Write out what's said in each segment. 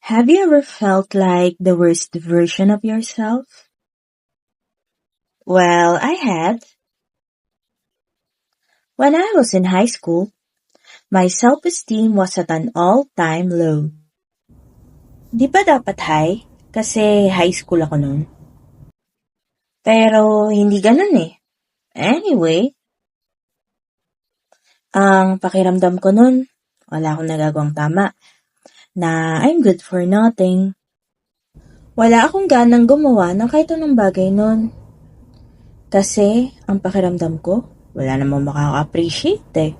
Have you ever felt like the worst version of yourself? Well, I had. When I was in high school, my self-esteem was at an all-time low. Di ba dapat high? Kasi high school ako noon. Pero hindi ganun eh. Anyway, ang pakiramdam ko noon, wala akong nagagawang tama, na I'm good for nothing. Wala akong ganang gumawa ng kahit anong bagay noon. Kasi ang pakiramdam ko, wala namang makaka-appreciate eh.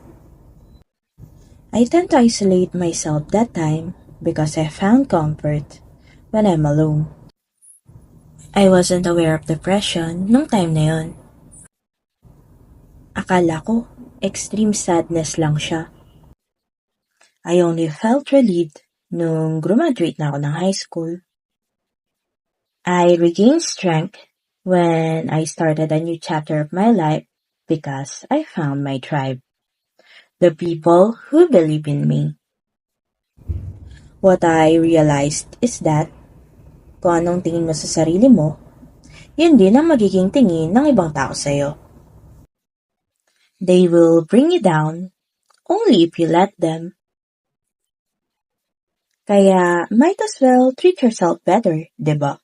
I tend to isolate myself that time because I found comfort when I'm alone. I wasn't aware of depression nung time na yon. Akala ko, extreme sadness lang siya. I only felt relieved nung graduate na ako ng high school. I regained strength when I started a new chapter of my life because I found my tribe. The people who believe in me. What I realized is that kung anong tingin mo sa sarili mo, yun din ang magiging tingin ng ibang tao sa'yo. They will bring you down only if you let them. Kaya might as well treat yourself better, diba?